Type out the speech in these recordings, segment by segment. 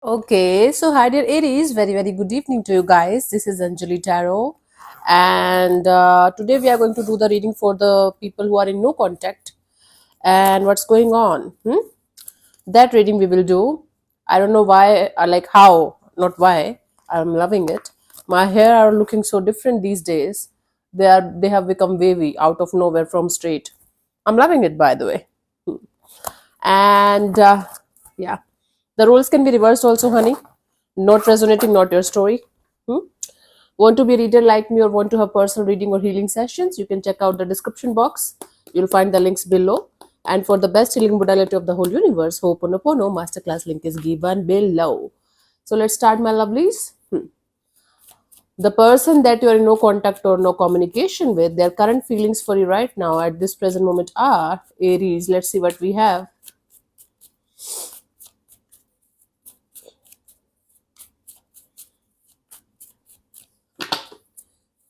Okay, so hi dear Aries, very good evening to you guys. This is Anjali Tarot, and today we are going to do the reading for the people who are in no contact and what's going on. That reading we will do. I don't know why, like how, not why. I'm loving it. My hair are looking so different these days. They have become wavy out of nowhere from straight. I'm loving it, by the way. And yeah, the roles can be reversed also, honey. Not resonating, not your story. Hmm? Want to be a reader like me or want to have personal reading or healing sessions? You can check out the description box. You'll find the links below. And for the best healing modality of the whole universe, Ho'oponopono masterclass link is given below. So let's start, my lovelies. The person that you are in no contact or no communication with, their current feelings for you right now at this present moment are Aries. Let's see what we have.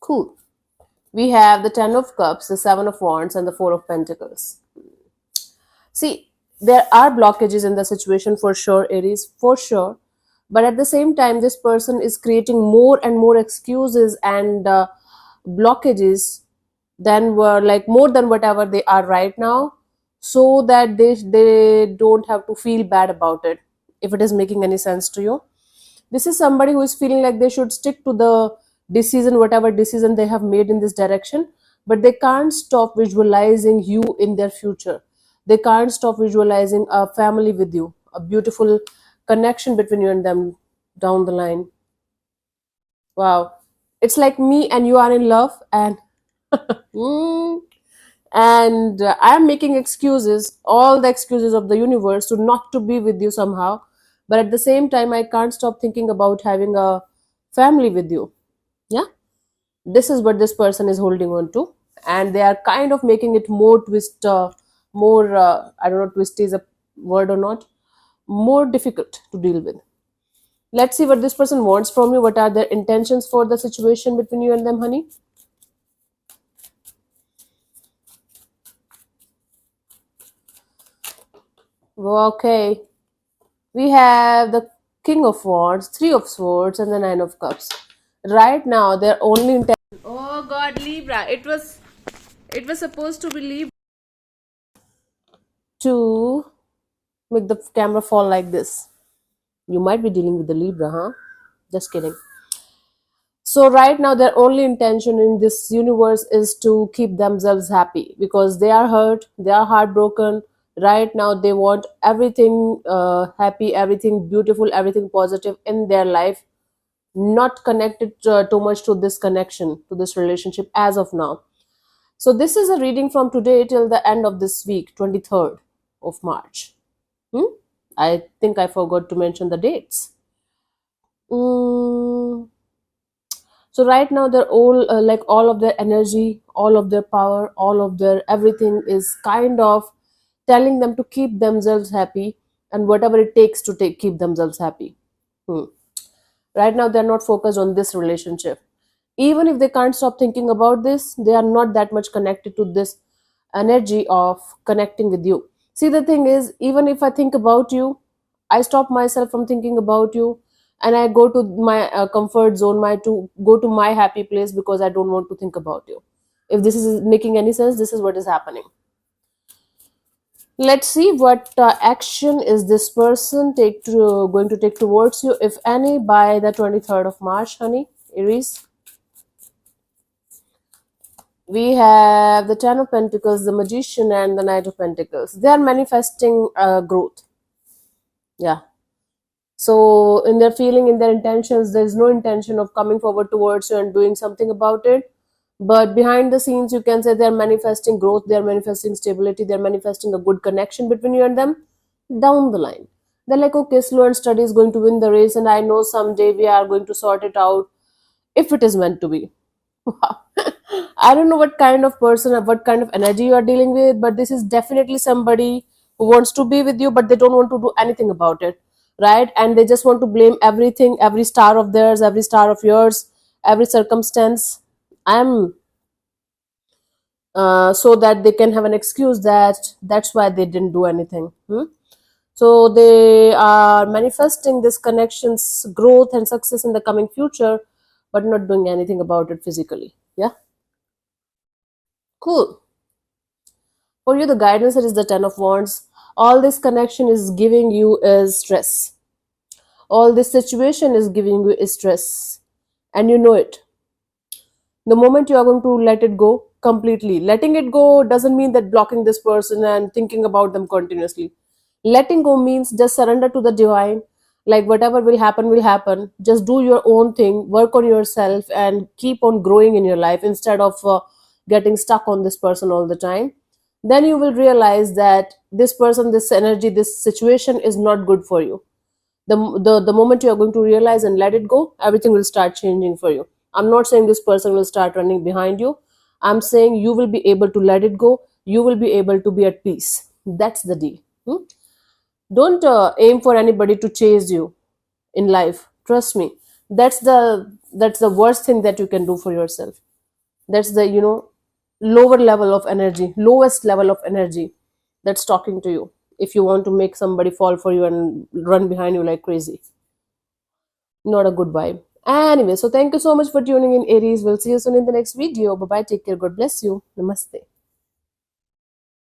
Cool. We have the Ten of Cups, the Seven of Wands, and the Four of Pentacles. See, there are blockages in the situation for sure, Aries, for sure. But at the same time, this person is creating more and more excuses and blockages than were like more than whatever they are right now, so that they don't have to feel bad about it. If it is making any sense to you, this is somebody who is feeling like they should stick to the decision, whatever decision they have made in this direction, but they can't stop visualizing you in their future. They can't stop visualizing a family with you, a beautiful connection between you and them down the line. Wow. It's like me and you are in love, and mm, I am making excuses, all the excuses of the universe to not to be with you somehow, but at the same time I can't stop thinking about having a family with you. Yeah, this is what this person is holding on to, and they are kind of making it more twist, more I don't know, twist is a word or not, more difficult to deal with. Let's see what this person wants from you. What are their intentions for the situation between you and them, honey? Okay, we have the King of Wands, Three of Swords, and the Nine of Cups. Right now, their only intention. Oh God, Libra! It was supposed to be Libra to make the camera fall like this. You might be dealing with the Libra, huh? Just kidding. So right now, their only intention in this universe is to keep themselves happy because they are hurt, they are heartbroken. Right now, they want everything happy, everything beautiful, everything positive in their life, not connected too much to this connection, to this relationship as of now. So this is a reading from today till the end of this week, 23rd of March. Hmm? I think I forgot to mention the dates. Mm, so right now they're all like all of their energy, all of their power, all of their everything is kind of telling them to keep themselves happy and whatever it takes to keep themselves happy. Hmm. Right now they're not focused on this relationship. Even if they can't stop thinking about this, they are not that much connected to this energy of connecting with you. See, the thing is, even if I think about you, I stop myself from thinking about you, and I go to my comfort zone, my to go to my happy place because I don't want to think about you. If this is making any sense, this is what is happening. Let's see what action is this person going to take towards you, if any, by the 23rd of March, honey, Aries. We have the Ten of Pentacles, the Magician, and the Knight of Pentacles. They are manifesting growth. Yeah. So, in their feeling, in their intentions, there is no intention of coming forward towards you and doing something about it. But behind the scenes, you can say they are manifesting growth, they are manifesting stability, they are manifesting a good connection between you and them down the line. They're like, okay, slow and steady is going to win the race, and I know someday we are going to sort it out if it is meant to be. Wow. I don't know what kind of person or what kind of energy you are dealing with, but this is definitely somebody who wants to be with you, but they don't want to do anything about it, right? And they just want to blame everything, every star of theirs, every star of yours, every circumstance. I'm so that they can have an excuse that that's why they didn't do anything. Hmm? So they are manifesting this connection's growth and success in the coming future, but not doing anything about it physically. Yeah, cool. For you, the guidance that is the Ten of Wands. All this connection is giving you is stress. All this situation is giving you is stress, and you know it. The moment you are going to let it go completely, letting it go doesn't mean that blocking this person and thinking about them continuously. Letting go means just surrender to the divine. Like whatever will happen. Just do your own thing, work on yourself, and keep on growing in your life instead of getting stuck on this person all the time. Then you will realize that this person, this energy, this situation is not good for you. The moment you are going to realize and let it go, everything will start changing for you. I'm not saying this person will start running behind you. I'm saying you will be able to let it go. You will be able to be at peace. That's the deal. Don't aim for anybody to chase you in life. Trust me. That's the worst thing that you can do for yourself. That's the lower level of energy, lowest level of energy that's talking to you. If you want to make somebody fall for you and run behind you like crazy, not a good vibe. Anyway, so thank you so much for tuning in, Aries. We'll see you soon in the next video. Bye bye. Take care. God bless you. Namaste.